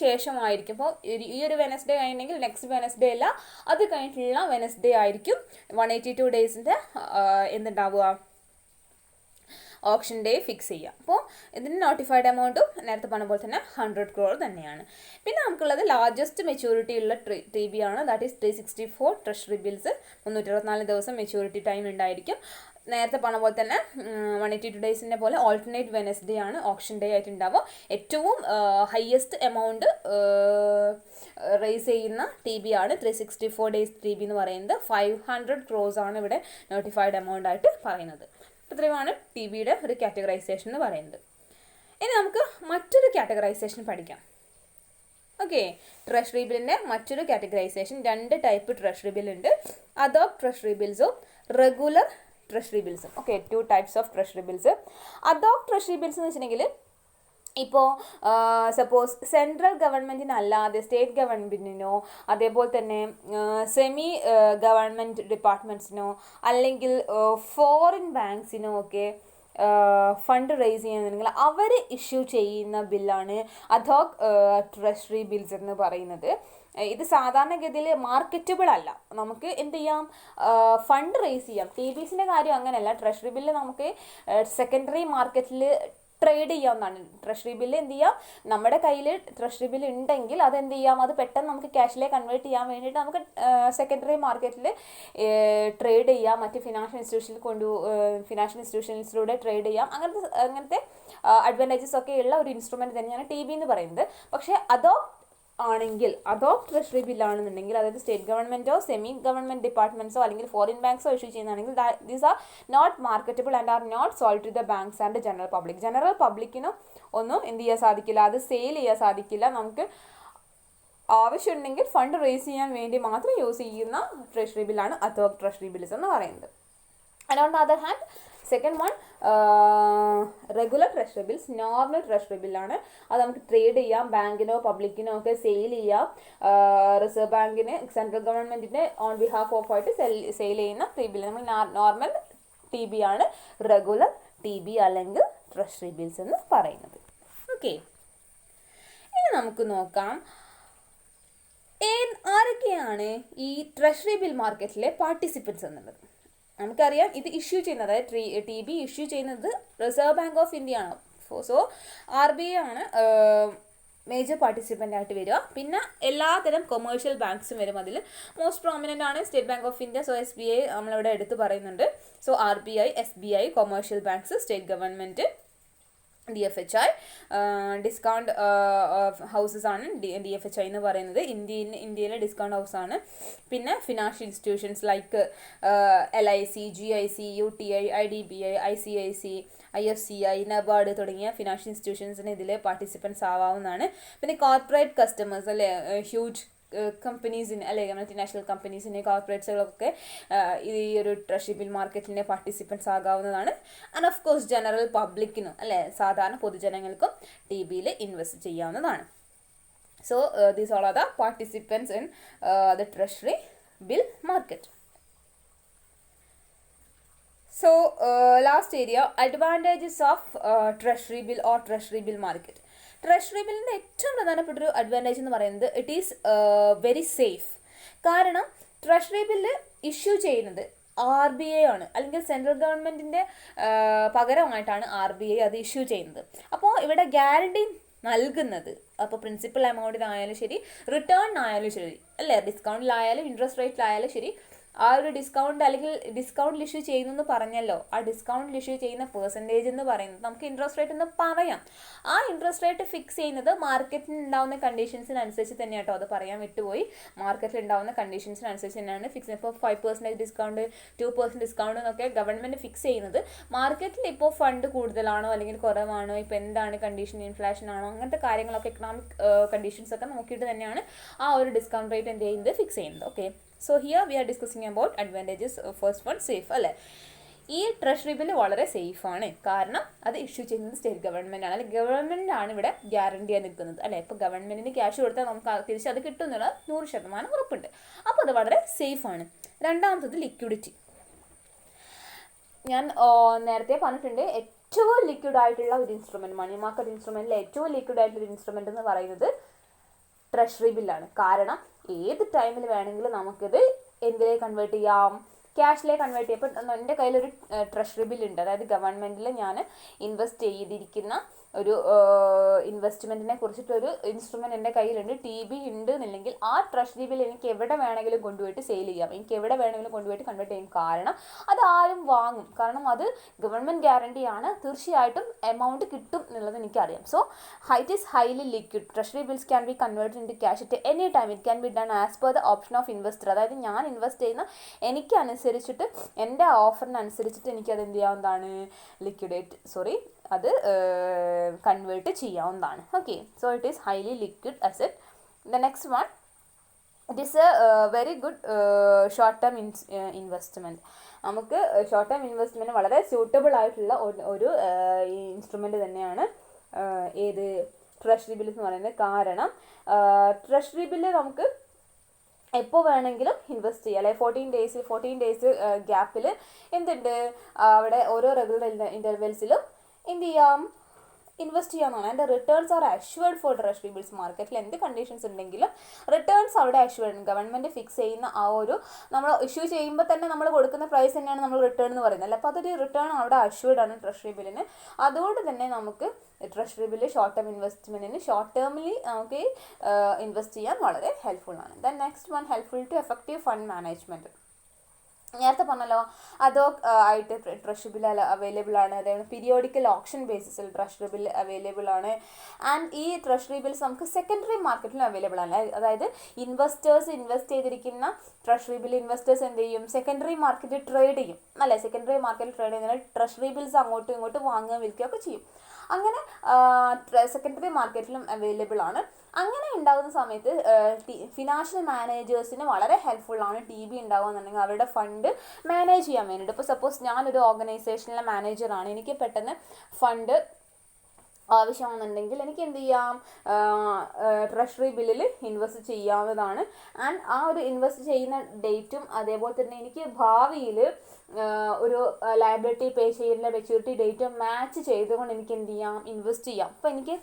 ശേഷമായിരിക്കും. അപ്പോൾ ഈ ഒരു വെനസ്ഡേ കഴിഞ്ഞെങ്കിൽ നെക്സ്റ്റ് വെനസ്ഡേ അല്ല, അത് കഴിഞ്ഞിട്ടുള്ള വെനസ്ഡേ ആയിരിക്കും 182 ഡേയ്സിൻ്റെ എന്തുണ്ടാവുക, ഓപ്ഷൻ ഡേ ഫിക്സ് ചെയ്യുക. അപ്പോൾ ഇതിന് നോട്ടിഫൈഡ് എമൗണ്ടും നേരത്തെ പറഞ്ഞ പോലെ തന്നെ 100 crore തന്നെയാണ്. പിന്നെ നമുക്കുള്ളത് ലാർജസ്റ്റ് മെച്യൂരിറ്റി ഉള്ള ടി ബി ആണ്. That is 364 treasury bills. 364 ദിവസം മെച്യൂരിറ്റി ടൈം ഉണ്ടായിരിക്കും. നേരത്തെ പറഞ്ഞ പോലെ തന്നെ 182 ഡേയ്സിൻ്റെ പോലെ ഓൾട്ടർനേറ്റ് വെനസ്ഡേ ആണ് ഓപ്ഷൻ ഡേ ആയിട്ട് ഉണ്ടാവുക. ഏറ്റവും ഹയസ്റ്റ് എമൗണ്ട് റേസ് ചെയ്യുന്ന ടി ബി ആണ് 364 ഡേയ്സ് ടി ബി എന്ന് പറയുന്നത്. 500 crores ആണ് ഇവിടെ നോട്ടിഫൈഡ് എമൗണ്ട് ആയിട്ട് പറയുന്നത്. ഇത്രയുമാണ് ടി ബിയുടെ ഒരു കാറ്റഗറൈസേഷൻ എന്ന് പറയുന്നത്. ഇനി നമുക്ക് മറ്റൊരു കാറ്റഗറൈസേഷൻ പഠിക്കാം. ഓക്കെ, ട്രഷറി ബില്ലിൻ്റെ മറ്റൊരു കാറ്റഗറൈസേഷൻ. 2 ടൈപ്പ് ട്രഷറി ബില്ലുണ്ട്. അഡോക് ട്രഷറി ബിൽസും റെഗുലർ ട്രഷറി ബിൽസും. Okay, 2 types of treasury bills. Ad hoc treasury bills എന്ന് വെച്ചിട്ടുണ്ടെങ്കിൽ ഇപ്പോൾ സപ്പോസ് സെൻട്രൽ ഗവൺമെൻറ്റിനല്ലാതെ സ്റ്റേറ്റ് ഗവൺമെൻറ്റിനോ അതേപോലെ തന്നെ സെമി ഗവൺമെൻറ് ഡിപ്പാർട്ട്മെൻറ്റ്സിനോ അല്ലെങ്കിൽ ഫോറിൻ ബാങ്ക്സിനോ ഒക്കെ ഫണ്ട് റേസ് ചെയ്യുന്നുണ്ടെങ്കിൽ അവർ ഇഷ്യൂ ചെയ്യുന്ന ബില്ലാണ് അഡോക് ട്രഷറി ബിൽസ് എന്ന് പറയുന്നത്. ഇത് സാധാരണഗതിയിൽ മാർക്കറ്റബിൾ അല്ല. നമുക്ക് എന്ത് ചെയ്യാം, ഫണ്ട് റേസ് ചെയ്യാം. ടി ബിസിൻ്റെ കാര്യം അങ്ങനെയല്ല. ട്രഷറി ബില്ല് നമുക്ക് സെക്കൻഡറി മാർക്കറ്റിൽ ട്രേഡ് ചെയ്യാവുന്നതാണ്. ട്രഷറി ബില്ല് എന്ത് ചെയ്യാം, നമ്മുടെ കയ്യിൽ ട്രഷറി ബില്ല് ഉണ്ടെങ്കിൽ അതെന്ത് ചെയ്യാം, അത് പെട്ടെന്ന് നമുക്ക് ക്യാഷിലേക്ക് കൺവേർട്ട് ചെയ്യാൻ വേണ്ടിയിട്ട് നമുക്ക് സെക്കൻഡറി മാർക്കറ്റിൽ ട്രേഡ് ചെയ്യാം. മറ്റ് ഫിനാൻഷ്യൽ ഇൻസ്റ്റിറ്റ്യൂഷൻസിലൂടെ ട്രേഡ് ചെയ്യാം. അങ്ങനത്തെ അഡ്വാൻറ്റേജസ് ഒക്കെ ഉള്ള ഒരു ഇൻസ്ട്രുമെൻറ്റ് തന്നെയാണ് ടി ബി എന്ന് പറയുന്നത്. പക്ഷേ അഡോക് ട്രഷറി ബില്ലാണെന്നുണ്ടെങ്കിൽ, അതായത് സ്റ്റേറ്റ് ഗവൺമെൻറ്റോ സെമി ഗവൺമെൻറ് ഡിപ്പാർട്ട്മെൻറ്റ്സോ അല്ലെങ്കിൽ ഫോറിൻ ബാങ്ക്സോ ഇഷ്യൂ ചെയ്യുന്നതാണെങ്കിൽ these are not marketable and are not sold to the banks and general പബ്ലിക്കിനും ഒന്നും എന്ത് ചെയ്യാൻ സാധിക്കില്ല, അത് സെയിൽ ചെയ്യാൻ സാധിക്കില്ല. നമുക്ക് ആവശ്യമുണ്ടെങ്കിൽ ഫണ്ട് റേസ് ചെയ്യാൻ വേണ്ടി മാത്രം യൂസ് ചെയ്യുന്ന ട്രഷറി ബില്ലാണ് അഡോക് ട്രഷറി ബിൽസ് എന്ന് പറയുന്നത്. And on the other hand second one regular treasury bills. Normal treasury ബില്ലാണ്. അത് നമുക്ക് ട്രേഡ് ചെയ്യാം, ബാങ്കിനോ പബ്ലിക്കിനോ ഒക്കെ സെയിൽ ചെയ്യാം. റിസർവ് ബാങ്കിന് സെൻട്രൽ ഗവൺമെൻറ്റിൻ്റെ ഓൺ ബിഹാഫ് ഓഫ് ആയിട്ട് സെയിൽ ചെയ്യുന്ന ടി ബിൽ നമ്മൾ നോർമൽ ടി ബി ആണ് റെഗുലർ ടി ബി അല്ലെങ്കിൽ ട്രഷറി ബിൽസ് എന്ന് പറയുന്നത്. ഓക്കെ, ഇനി നമുക്ക് നോക്കാം ആരൊക്കെയാണ് ഈ ട്രഷറി ബിൽ മാർക്കറ്റിലെ പാർട്ടിസിപ്പൻസ് എന്നുള്ളത്. നമുക്കറിയാം, ഇത് ഇഷ്യൂ ചെയ്യുന്നത്, അതായത് ടി ബി ഇഷ്യൂ ചെയ്യുന്നത് റിസർവ് ബാങ്ക് ഓഫ് ഇന്ത്യ ആണ്. സോ RBI ആണ് മേജർ പാർട്ടിസിപ്പൻ്റ് ആയിട്ട് വരിക. പിന്നെ എല്ലാത്തരം കൊമേഴ്ഷ്യൽ ബാങ്ക്സും വരും. അതിൽ മോസ്റ്റ് പ്രോമിനൻ്റ് ആണ് state bank of India. So SBI നമ്മളിവിടെ എടുത്ത് പറയുന്നുണ്ട്. So RBI, SBI, commercial banks, state government, DFHI, discount houses ആണ് DFHI എന്ന് പറയുന്നത്. ഇന്ത്യയിലെ ഡിസ്കൗണ്ട് ഹൗസ് ആണ്. പിന്നെ financial institutions like LIC, GIC, UTI, IDBI, ICIC, IFCI, NABARD തുടങ്ങിയ ഫിനാൻഷ്യൽ ഇൻസ്റ്റിറ്റ്യൂഷൻസിന് ഇതിൽ പാർട്ടിസിപ്പൻസ് ആവാവുന്നതാണ്. പിന്നെ കോർപ്പറേറ്റ് കസ്റ്റമേഴ്സ് അല്ലേ, ഹ്യൂജ് കമ്പനീസിന് അല്ലെങ്കിൽ മൾട്ടിനാഷണൽ കമ്പനീസിന്, കോർപ്പറേറ്റ്സുകളൊക്കെ ഈ ഒരു ട്രഷറി ബിൽ മാർക്കറ്റിൻ്റെ പാർട്ടിസിപ്പൻസ് ആകാവുന്നതാണ്. ആൻഡ് ഓഫ് കോഴ്സ് ജനറൽ പബ്ലിക്കിനും അല്ലേ, സാധാരണ പൊതുജനങ്ങൾക്കും ടി ബിയിൽ ഇൻവെസ്റ്റ് ചെയ്യാവുന്നതാണ്. So these all are the participants in the treasury bill market. So last area, advantages of treasury bill or treasury bill market. Treasury ബില്ലിൻ്റെ ഏറ്റവും പ്രധാനപ്പെട്ടൊരു അഡ്വാൻറ്റേജ് എന്ന് പറയുന്നത് ഇറ്റ് ഈസ് വെരി സേഫ്. കാരണം ട്രഷറി ബില്ല് ഇഷ്യൂ ചെയ്യുന്നത് RBI ആണ്, അല്ലെങ്കിൽ central ഗവൺമെൻറ്റിൻ്റെ പകരമായിട്ടാണ് RBI അത് ഇഷ്യൂ ചെയ്യുന്നത്. അപ്പോൾ ഇവിടെ ഗ്യാരണ്ടി നൽകുന്നത്, അപ്പോൾ പ്രിൻസിപ്പൽ എമൗണ്ടിനായാലും ശരി, റിട്ടേണിനായാലും ശരി അല്ലേ, ഡിസ്കൗണ്ടിലായാലും ഇൻട്രസ്റ്റ് റേറ്റിലായാലും ശരി, ആ ഒരു ഡിസ്കൗണ്ട് അല്ലെങ്കിൽ ഡിസ്കൗണ്ടിൽ ഇഷ്യൂ ചെയ്യുന്നു പറഞ്ഞല്ലോ, ആ ഡിസ്കൗണ്ടിൽ ഇഷ്യൂ ചെയ്യുന്ന പെർസെൻറ്റേജ് എന്ന് പറയുന്നത് നമുക്ക് ഇൻട്രസ്റ്റ് റേറ്റ് എന്ന് പറയാം. ആ ഇൻട്രസ്റ്റ് റേറ്റ് ഫിക്സ് ചെയ്യുന്നത് മാർക്കറ്റിൽ ഉണ്ടാകുന്ന കണ്ടീഷൻസിനനുസരിച്ച് തന്നെ കേട്ടോ, അത് പറയാൻ വിട്ടുപോയി. മാർക്കറ്റിൽ ഉണ്ടാകുന്ന കണ്ടീഷൻസിനനുസരിച്ച് തന്നെയാണ് ഫിക്സ് ചെയ്യുന്നത്. ഇപ്പോൾ 5% ഡിസ്കൗണ്ട്, 2% ഡിസ്കൗണ്ട് എന്നൊക്കെ ഗവൺമെൻറ് ഫിക്സ് ചെയ്യുന്നത്. മാർക്കറ്റിൽ ഇപ്പോൾ ഫണ്ട് കൂടുതലാണോ അല്ലെങ്കിൽ കുറവാണോ, ഇപ്പോൾ എന്താണ് കണ്ടീഷൻ, ഇൻഫ്ലേഷൻ ആണോ, അങ്ങനത്തെ കാര്യങ്ങളൊക്കെ എക്കണോമിക് കണ്ടീഷൻസ് ഒക്കെ നോക്കിയിട്ട് തന്നെയാണ് ആ ഒരു ഡിസ്കൗണ്ട് റേറ്റ് എന്ത് ചെയ്യുന്നത് ഫിക്സ് ചെയ്യുന്നത്. Okay, so here we are discussing about advantages. First one, safe അല്ലേ. ഈ ട്രഷറി ബില്ല് വളരെ സേഫാണ്, കാരണം അത് ഇഷ്യൂ ചെയ്യുന്നത് സ്റ്റേറ്റ് ഗവൺമെൻറ് ആണ്, അല്ലെങ്കിൽ ഗവൺമെൻറ് ആണ് ഇവിടെ ഗ്യാരണ്ടിയായി നിൽക്കുന്നത്, അല്ലേ. ഇപ്പോൾ ഗവൺമെൻറ്റിന് ക്യാഷ് കൊടുത്താൽ നമുക്ക് തിരിച്ച് അത് കിട്ടും എന്നുള്ള 100% ഉറപ്പുണ്ട്. അപ്പോൾ അത് വളരെ സേഫാണ്. രണ്ടാമത്തത് ലിക്വിഡിറ്റി. ഞാൻ നേരത്തെ പറഞ്ഞിട്ടുണ്ട്, ഏറ്റവും ലിക്വിഡ് ആയിട്ടുള്ള ഒരു ഇൻസ്ട്രുമെൻറ്റ്, മണി മാർക്കറ്റ് ഇൻസ്ട്രുമെൻറ്റിൽ ഏറ്റവും ലിക്വിഡ് ആയിട്ടുള്ള ഒരു ഇൻസ്ട്രുമെൻറ്റ് എന്ന് പറയുന്നത് ട്രഷറി ബില്ലാണ്. കാരണം ഏത് ടൈമിൽ വേണമെങ്കിലും നമുക്കിത് എന്തിലേക്ക് കൺവേർട്ട് ചെയ്യാം, ക്യാഷിലേക്ക് കൺവേർട്ട് ചെയ്യാം. ഇപ്പം എൻ്റെ കയ്യിലൊരു ട്രഷറി ബില്ലുണ്ട്, അതായത് ഗവൺമെൻറ്റിൽ ഞാൻ ഇൻവെസ്റ്റ് ചെയ്തിരിക്കുന്ന ഒരു ഇൻവെസ്റ്റ്മെൻറ്റിനെ കുറിച്ചിട്ടൊരു ഇൻസ്ട്രുമെൻറ്റ് എൻ്റെ കയ്യിലുണ്ട്. TB ഉണ്ട് എന്നുണ്ടെങ്കിൽ ആ ട്രഷറി ബിൽ എനിക്ക് എവിടെ വേണമെങ്കിലും കൊണ്ടുപോയിട്ട് സെയിൽ ചെയ്യാം, എനിക്ക് എവിടെ വേണമെങ്കിലും കൊണ്ടുപോയിട്ട് കൺവേർട്ട് ചെയ്യും. കാരണം അത് ആരും വാങ്ങും, കാരണം അത് ഗവൺമെൻറ് ഗ്യാരണ്ടിയാണ്, തീർച്ചയായിട്ടും എമൗണ്ട് കിട്ടും എന്നുള്ളത് എനിക്കറിയാം. So it is highly liquid. Treasury bills can be converted in to cash at any time. It can be done as per the option of investor. അതായത് ഞാൻ ഇൻവെസ്റ്റ് ചെയ്യുന്ന എനിക്കനുസരിച്ചിട്ട്, എൻ്റെ ഓഫറിനനുസരിച്ചിട്ട് എനിക്കത് എന്ത് ചെയ്യാവുന്നതാണ്, അത് കൺവേർട്ട് ചെയ്യാവുന്നതാണ്. Okay, so it is highly liquid asset. The next one, it is A very good short term investment. നമുക്ക് ഷോർട്ട് ടേം ഇൻവെസ്റ്റ്മെൻറ്റ് വളരെ സ്യൂട്ടബിൾ ആയിട്ടുള്ള ഒരു ഇൻസ്ട്രുമെൻറ്റ് തന്നെയാണ് ഏത് ട്രഷറി ബില്ല് എന്ന് പറയുന്നത്. കാരണം ട്രഷറി ബില്ല് നമുക്ക് എപ്പോൾ വേണമെങ്കിലും ഇൻവെസ്റ്റ് ചെയ്യാം, അല്ലെ 14 ഡേയ്സ് ഗ്യാപ്പിൽ എന്തുണ്ട്, അവിടെ ഓരോ റെഗുലർ ഇൻ്റർവെൽസിലും എന്ത് ചെയ്യാം, ഇൻവെസ്റ്റ് ചെയ്യാമെന്നാണ്. അതിൻ്റെ returns are assured for treasury bills. മാർക്കറ്റിൽ എന്ത് കണ്ടീഷൻസ് ഉണ്ടെങ്കിലും റിട്ടേൺസ് അവിടെ അഷ്വേർഡ്. ഗവൺമെൻറ് ഫിക്സ് ചെയ്യുന്ന ആ ഒരു, നമ്മൾ ഇഷ്യൂ ചെയ്യുമ്പോൾ തന്നെ നമ്മൾ കൊടുക്കുന്ന പ്രൈസ് തന്നെയാണ് നമ്മൾ റിട്ടേൺ എന്ന് പറയുന്നത്, അല്ല. അപ്പോൾ അതൊരു റിട്ടേൺ അവിടെ അഷ്വേർഡ് ആണ് ട്രഷറി ബില്ലിന്. അതുകൊണ്ട് തന്നെ നമുക്ക് ട്രഷറി ബില്ല് ഷോർട്ട് ടേം ഇൻവെസ്റ്റ്മെൻറ്റിന് ഷോർട്ട് ടേമിൽ നമുക്ക് ഇൻവെസ്റ്റ് ചെയ്യാൻ വളരെ ഹെൽപ്ഫുൾ ആണ്. Then next one, helpful to effective fund management. നേരത്തെ പറഞ്ഞല്ലോ, അതോ ആയിട്ട് ട്രഷറി ബില്ല് അവൈലബിൾ ആണ്. അതേപോലെ പീരിയോഡിക്കൽ ഓപ്ഷൻ ബേസിസിൽ ട്രഷറി ബില്ല് അവൈലബിൾ ആണ്. ആൻഡ് ഈ ട്രഷറി ബിൽസ് നമുക്ക് സെക്കൻഡറി മാർക്കറ്റിലും അവൈലബിൾ ആണ്. അതായത് ഇൻവെസ്റ്റേഴ്സ് ഇൻവെസ്റ്റ് ചെയ്തിരിക്കുന്ന ട്രഷറി ബില്ല് ഇൻവെസ്റ്റേഴ്സ് എന്ത് ചെയ്യും, സെക്കൻഡറി മാർക്കറ്റിൽ ട്രേഡ് ചെയ്യും, അല്ലേ. സെക്കൻഡറി മാർക്കറ്റിൽ ട്രേഡ് ചെയ്യുന്നതിനാൽ ട്രഷറി ബിൽസ് അങ്ങോട്ടും ഇങ്ങോട്ടും വാങ്ങുക വിൽക്കുകയൊക്കെ ചെയ്യും. അങ്ങനെ സെക്കൻഡറി മാർക്കറ്റിലും അവൈലബിൾ ആണ്. അങ്ങനെ ഉണ്ടാകുന്ന സമയത്ത് ഫിനാൻഷ്യൽ മാനേജേഴ്സിന് വളരെ ഹെൽപ്ഫുള്ളാണ് TB ഉണ്ടാകുകയെന്നുണ്ടെങ്കിൽ അവരുടെ ഫണ്ട് മാനേജ് ചെയ്യാൻ വേണ്ടിയിട്ട്. ഇപ്പോൾ സപ്പോസ് ഞാനൊരു ഓർഗനൈസേഷനിലെ മാനേജറാണ്, എനിക്ക് പെട്ടെന്ന് ഫണ്ട് ആവശ്യമാണെന്നുണ്ടെങ്കിൽ എനിക്ക് എന്ത് ചെയ്യാം, ട്രഷറി ബില്ലിൽ ഇൻവെസ്റ്റ് ചെയ്യാവുന്നതാണ്. ആൻഡ് ആ ഒരു ഇൻവെസ്റ്റ് ചെയ്യുന്ന ഡേറ്റും അതേപോലെ തന്നെ എനിക്ക് ഭാവിയിൽ ഒരു ലയബിലിറ്റി പേ ചെയ്യുന്ന മെച്യൂരിറ്റി ഡേറ്റും മാച്ച് ചെയ്തുകൊണ്ട് എനിക്ക് എന്ത് ചെയ്യാം, ഇൻവെസ്റ്റ് ചെയ്യാം. അപ്പോൾ എനിക്ക്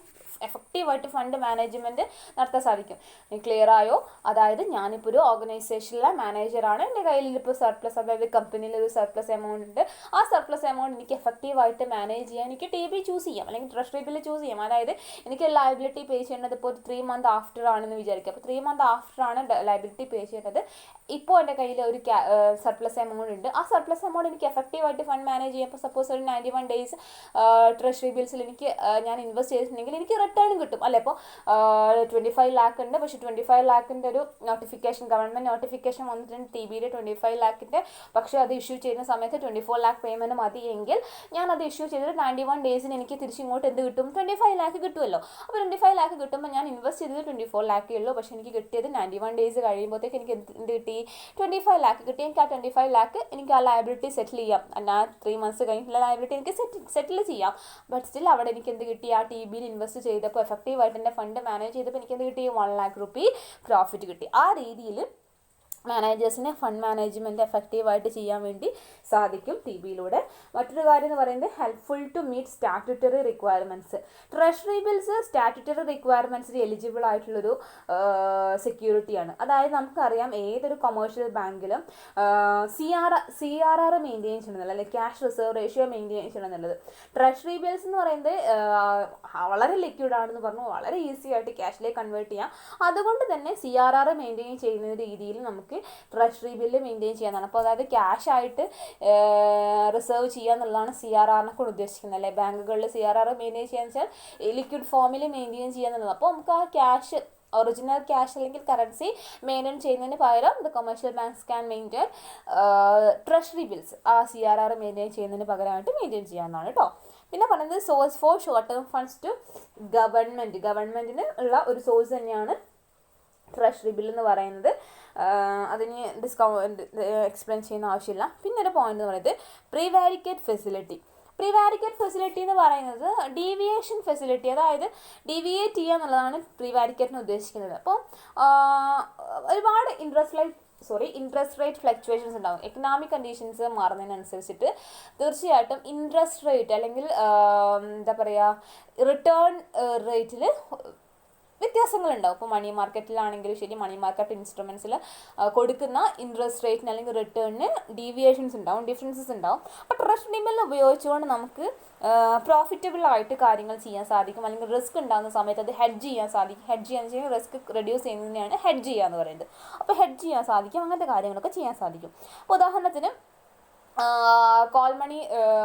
എഫക്റ്റീവായിട്ട് ഫണ്ട് മാനേജ്മെൻറ്റ് നടത്താൻ സാധിക്കും. ക്ലിയർ ആയോ? അതായത് ഞാനിപ്പോൾ ഒരു ഓർഗനൈസേഷനിലെ മാനേജറാണ്, എൻ്റെ കയ്യിൽ ഇപ്പോൾ സർപ്ലസ്, അതായത് കമ്പനിയിൽ ഒരു സർപ്ലസ് എമൗണ്ട് ഉണ്ട്. ആ സർപ്ലസ് എമൗണ്ട് എനിക്ക് എഫക്റ്റീവായിട്ട് മാനേജ് ചെയ്യാൻ എനിക്ക് TB ചൂസ് ചെയ്യാം, അല്ലെങ്കിൽ ട്രഷറി ബില്ല് ചൂസ് ചെയ്യാം. അതായത് എനിക്ക് ലയബിലിറ്റി പേ ചെയ്യേണ്ടത് ഇപ്പോൾ ഒരു 3 months ആഫ്റ്റർ ആണെന്ന് വിചാരിക്കുക. അപ്പോൾ 3 months ആഫ്റ്റർ ആണ് ലയബിലിറ്റി പേ ചെയ്യേണ്ടത്. ഇപ്പോൾ എൻ്റെ കയ്യിൽ ഒരു സർപ്ലസ് എമൗണ്ട് ഉണ്ട്. ആ സർപ്ലസ് എമൗണ്ട് എനിക്ക് എഫക്റ്റീവായിട്ട് ഫണ്ട് മാനേജ് ചെയ്യാം. ഇപ്പോൾ സപ്പോസ് ഒരു 91 days ട്രഷറി ബിൽസിൽ എനിക്ക് ഞാൻ ഇൻവെസ്റ്റ് ചെയ്തിട്ടുണ്ടെങ്കിൽ എനിക്ക് റിട്ടേൺ കിട്ടും, അല്ലേ. ഇപ്പോൾ 25 lakh ഉണ്ട്, പക്ഷേ 25 lakhൻ്റെ ഒരു നോട്ടിഫിക്കേഷൻ, ഗവൺമെൻറ് നോട്ടിഫിക്കേഷൻ വന്നിട്ടുണ്ട് TBയുടെ 25 lakhൻ്റെ. പക്ഷേ അത് ഇഷ്യൂ ചെയ്യുന്ന സമയത്ത് 24 lakh പേയ്മെൻറ്റ് മതിയെങ്കിൽ ഞാൻ അത് ഇഷ്യൂ ചെയ്തിട്ട് 91 daysന് എനിക്ക് തിരിച്ചിങ്ങോട്ട് എന്ത് കിട്ടും, 25 lakh കിട്ടുമല്ലോ. അപ്പോൾ 25 lakh കിട്ടുമ്പോൾ ഞാൻ ഇൻവെസ്റ്റ് ചെയ്തത് 24 lakh ഉള്ളൂ, പക്ഷേ എനിക്ക് കിട്ടിയത് 91 days കഴിയുമ്പോഴത്തേക്ക് എനിക്ക് എന്ത് കിട്ടി, 25 lakh കിട്ടി. എനിക്ക് ആ 25 lakh എനിക്ക് ആ ലയബിലിറ്റി സെറ്റിൽ ചെയ്യാം. ഞാൻ 3 months കഴിഞ്ഞിട്ടുള്ള ലയബിലിറ്റി എനിക്ക് സെറ്റിൽ ചെയ്യാം. ബട്ട് സ്റ്റിൽ അവിടെ എനിക്ക് എന്ത് കിട്ടി, ആ TBയിൽ ഇൻവെസ്റ്റ് ചെയ്തപ്പോൾ എഫക്റ്റീവായിട്ട് എൻ്റെ ഫണ്ട് മാനേജ് ചെയ്തപ്പോൾ എനിക്ക് എന്ത് കിട്ടി, 1 lakh rupee പ്രോഫിറ്റ് കിട്ടി. ആ രീതിയിൽ മാനേജേഴ്സിനെ ഫണ്ട് മാനേജ്മെൻറ്റ് എഫക്റ്റീവായിട്ട് ചെയ്യാൻ വേണ്ടി സാധിക്കും TBയിലൂടെ. മറ്റൊരു കാര്യം എന്ന് പറയുന്നത് helpful to meet statutory requirements. Treasury bills statutory റിക്വയർമെൻറ്റ്സിന് എലിജിബിൾ ആയിട്ടുള്ളൊരു സെക്യൂരിറ്റിയാണ്. അതായത് നമുക്കറിയാം ഏതൊരു കൊമേഴ്ഷ്യൽ ബാങ്കിലും CRR മെയിൻറ്റെയിൻ ചെയ്യണമെന്നുള്ളത്, അല്ലെങ്കിൽ ക്യാഷ് റിസർവ് റേഷ്യോ മെയിൻറ്റെയിൻ ചെയ്യണമെന്നുള്ളത്. ട്രഷറി ബിൽസ് എന്ന് പറയുന്നത് വളരെ ലിക്വിഡാണെന്ന് പറഞ്ഞു, വളരെ ഈസി ആയിട്ട് ക്യാഷിലേക്ക് കൺവേർട്ട് ചെയ്യാം. അതുകൊണ്ട് തന്നെ CRR മെയിൻറ്റെയിൻ ചെയ്യുന്ന രീതിയിൽ നമുക്ക് ട്രഷറി ബില്ല് മെയിൻറ്റെയിൻ ചെയ്യാനാണ്. അപ്പോൾ അതായത് ക്യാഷ് ആയിട്ട് റിസർവ് ചെയ്യുക എന്നുള്ളതാണ് CRRനെ കൊണ്ട് ഉദ്ദേശിക്കുന്നത്, അല്ലേ. ബാങ്കുകളിൽ CRR മെയിൻറ്റെയിൻ ചെയ്യാന്ന് വെച്ചാൽ ലിക്വിഡ് ഫോമിൽ മെയിൻറ്റെയിൻ ചെയ്യുക എന്നുള്ളത്. അപ്പോൾ നമുക്ക് ആ ക്യാഷ്, ഒറിജിനൽ ക്യാഷ് അല്ലെങ്കിൽ കറൻസി മെയിൻറ്റെയിൻ ചെയ്യുന്നതിന് പകരം the commercial banks can maintain treasury bills ആ CRR മെയിൻറ്റെയിൻ ചെയ്യുന്നതിന് പകരമായിട്ട് മെയിൻറ്റെയിൻ ചെയ്യാവുന്നതാണ് കേട്ടോ. പിന്നെ പറയുന്നത് source for short term funds to ഗവൺമെൻറ്റിന് ഉള്ള ഒരു സോഴ്സ് തന്നെയാണ് ട്രഷറി ബിൽ എന്ന് പറയുന്നത്. അതിന് എക്സ്പ്ലെയിൻ ചെയ്യുന്ന ആവശ്യമില്ല. പിന്നെ ഒരു പോയിന്റ് എന്ന് പറയുന്നത് പ്രീവാരിക്കേറ്റ് ഫെസിലിറ്റി. പ്രീവാരിക്കേറ്റ് ഫെസിലിറ്റി എന്ന് പറയുന്നത് ഡീവിയേഷൻ ഫെസിലിറ്റി, അതായത് ഡീവിയേറ്റ് ചെയ്യുക എന്നുള്ളതാണ് പ്രീവാരിക്കേറ്റിന് ഉദ്ദേശിക്കുന്നത്. അപ്പോൾ ഒരുപാട് ഇൻട്രസ്റ്റ് റേറ്റ് ഫ്ലക്ച്വേഷൻസ് ഉണ്ടാകും. എക്കണോമിക് കണ്ടീഷൻസ് മാറുന്നതിനനുസരിച്ചിട്ട് തീർച്ചയായിട്ടും ഇൻട്രസ്റ്റ് റേറ്റ് അല്ലെങ്കിൽ എന്താ പറയുക റിട്ടേൺ റേറ്റിൽ വ്യത്യാസങ്ങളുണ്ടാവും. ഇപ്പോൾ മണി മാർക്കറ്റിലാണെങ്കിലും ശരി, മണി മാർക്കറ്റ് ഇൻസ്ട്രുമെൻറ്റ്സിൽ കൊടുക്കുന്ന ഇൻട്രസ്റ്റ് റേറ്റിന് അല്ലെങ്കിൽ റിട്ടേണിന് ഡീവിയേഷൻസ് ഉണ്ടാവും, ഡിഫറൻസസ് ഉണ്ടാവും. അപ്പോൾ ട്രഷറി ബിൽ ഉപയോഗിച്ചുകൊണ്ട് നമുക്ക് പ്രോഫിറ്റബിൾ ആയിട്ട് കാര്യങ്ങൾ ചെയ്യാൻ സാധിക്കും, അല്ലെങ്കിൽ റിസ്ക് ഉണ്ടാകുന്ന സമയത്ത് അത് ഹെഡ്ജ് ചെയ്യാൻ സാധിക്കും. ഹെഡ്ജ് ചെയ്യാന്ന് വെച്ചാൽ റിസ്ക് റെഡ്യൂസ് ചെയ്യുന്നതിനെയാണ് ഹെഡ്ജ് ചെയ്യുക എന്ന് പറയുന്നത്. അപ്പോൾ ഹെഡ്ജ് ചെയ്യാൻ സാധിക്കും, അങ്ങനത്തെ കാര്യങ്ങളൊക്കെ ചെയ്യാൻ സാധിക്കും. അപ്പോൾ ഉദാഹരണത്തിന് കോൾ മണി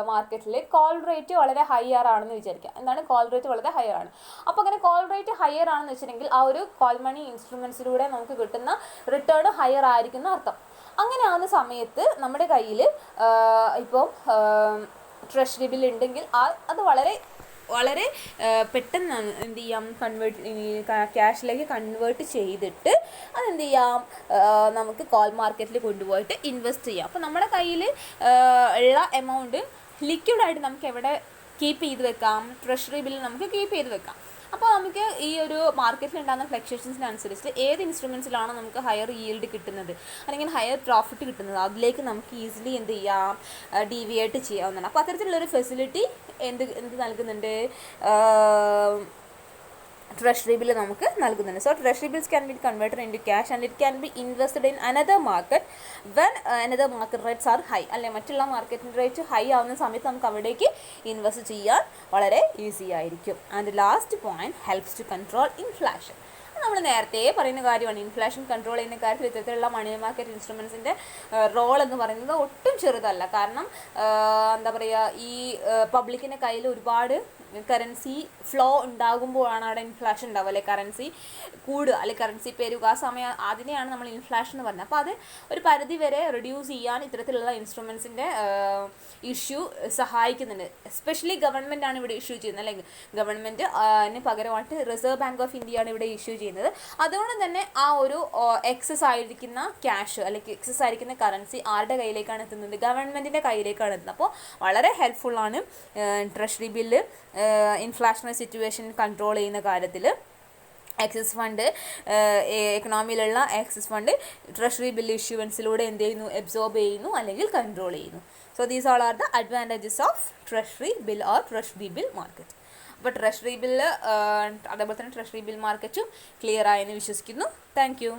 മാർക്കറ്റിൽ കോൾ റേറ്റ് വളരെ ഹയർ ആണെന്ന് വിചാരിക്കുക. എന്താണ് കോൾ റേറ്റ് വളരെ ഹയർ ആണ്. അപ്പോൾ അങ്ങനെ കോൾ റേറ്റ് ഹയർ ആണെന്ന് വെച്ചിട്ടുണ്ടെങ്കിൽ ആ ഒരു കോൾ മണി ഇൻസ്ട്രുമെൻസിലൂടെ നമുക്ക് കിട്ടുന്ന റിട്ടേൺ ഹയർ ആയിരിക്കുന്ന അർത്ഥം. അങ്ങനെ ആവുന്ന സമയത്ത് നമ്മുടെ കയ്യിൽ ഇപ്പോൾ ട്രഷറി ബിൽ ഉണ്ടെങ്കിൽ അത് വളരെ പെട്ടെന്ന് എന്ത് ചെയ്യാം, ക്യാഷിലേക്ക് കൺവേർട്ട് ചെയ്തിട്ട് അതെന്ത് ചെയ്യാം, നമുക്ക് കോൾ മാർക്കറ്റിൽ കൊണ്ടുപോയിട്ട് ഇൻവെസ്റ്റ് ചെയ്യാം. അപ്പോൾ നമ്മുടെ കയ്യിൽ ഉള്ള എമൗണ്ട് ലിക്വിഡായിട്ട് നമുക്ക് എവിടെ കീപ്പ് ചെയ്ത് വെക്കാം, ട്രഷറി ബില്ലിൽ നമുക്ക് കീപ്പ് ചെയ്ത് വെക്കാം. അപ്പോൾ നമുക്ക് ഈ ഒരു മാർക്കറ്റിൽ ഉണ്ടാകുന്ന ഫ്ലക്ച്വേഷൻസിനനുസരിച്ച് ഏത് ഇൻസ്ട്രുമെൻസിലാണോ നമുക്ക് ഹയർ ഈൽഡ് കിട്ടുന്നത് അല്ലെങ്കിൽ ഹയർ പ്രോഫിറ്റ് കിട്ടുന്നത് അതിലേക്ക് നമുക്ക് ഈസിലി എന്ത് ചെയ്യാം, ഡീവിയേറ്റ് ചെയ്യാവുന്നതാണ്. അപ്പോൾ അത്തരത്തിലുള്ളൊരു ഫെസിലിറ്റി എന്ത് നൽകുന്നുണ്ട്, ട്രഷറി ബിൽ നമുക്ക് നൽകുന്നുണ്ട്. So treasury bills can be converted in to cash and it can be invested in another market when another market rates are high. അല്ലെ മറ്റുള്ള മാർക്കറ്റിംഗ് റേറ്റ് ഹൈ ആവുന്ന സമയത്ത് നമുക്ക് അവിടേക്ക് ഇൻവെസ്റ്റ് ചെയ്യാൻ വളരെ ഈസി ആയിരിക്കും. And last point helps to control inflation. നമ്മൾ നേരത്തെ പറയുന്ന കാര്യമാണ്. ഇൻഫ്ലേഷൻ കൺട്രോൾ ചെയ്യുന്ന കാര്യത്തിൽ ഇത്തരത്തിലുള്ള മണി മാർക്കറ്റ് ഇൻസ്ട്രുമെൻസിൻ്റെ റോൾ എന്ന് പറയുന്നത് ഒട്ടും ചെറുതല്ല. കാരണം എന്താ പറയുക, ഈ പബ്ലിക്കിൻ്റെ കയ്യിൽ ഒരുപാട് കറൻസി ഫ്ലോ ഉണ്ടാകുമ്പോഴാണ് അവിടെ ഇൻഫ്ലേഷൻ ഉണ്ടാവുക, അല്ലെ കറൻസി കൂടുക, അല്ലെ കറൻസി പെരുക. ആ സമയം അതിനെയാണ് നമ്മൾ ഇൻഫ്ലേഷൻ എന്ന് പറയുന്നത്. അപ്പോൾ അത് ഒരു പരിധി വരെ റിഡ്യൂസ് ചെയ്യാൻ ഇത്തരത്തിലുള്ള ഇൻസ്ട്രുമെൻസിൻ്റെ ഇഷ്യൂ സഹായിക്കുന്നുണ്ട്. എസ്പെഷ്യലി ഗവൺമെൻറ് ആണ് ഇവിടെ ഇഷ്യൂ ചെയ്യുന്നത്, അല്ലെങ്കിൽ ഗവൺമെൻറ് പകരമായിട്ട് റിസർവ് ബാങ്ക് ഓഫ് ഇന്ത്യ ആണ് ഇവിടെ ഇഷ്യൂ ചെയ്യുന്നത്. അതുകൊണ്ട് തന്നെ ആ ഒരു എക്സസ് ആയിരിക്കുന്ന ക്യാഷ് അല്ലെങ്കിൽ എക്സസ് ആയിരിക്കുന്ന കറൻസി ആരുടെ കയ്യിലേക്കാണ് എത്തുന്നത്, ഗവൺമെൻറ്റിൻ്റെ കയ്യിലേക്കാണ് എത്തുന്നത്. അപ്പോൾ വളരെ ഹെൽപ്ഫുള്ളാണ് treasury bill inflationary situation control ചെയ്യുന്ന കാര്യത്തിൽ. എക്സസ് ഫണ്ട്, എക്കണോമിയിലുള്ള എക്സസ് ഫണ്ട് ട്രഷറി ബിൽ ഇഷ്യൂവൻസിലൂടെ എന്ത് ചെയ്യുന്നു, എബ്സോർബ് ചെയ്യുന്നു അല്ലെങ്കിൽ കൺട്രോൾ ചെയ്യുന്നു. So these all are the advantages of treasury bill or treasury bill market. അപ്പോൾ ട്രഷറി ബില്ല് അതേപോലെ തന്നെ ട്രഷറി ബിൽ മാർക്കറ്റും ക്ലിയർ ആയെന്ന് വിശ്വസിക്കുന്നു. Thank U.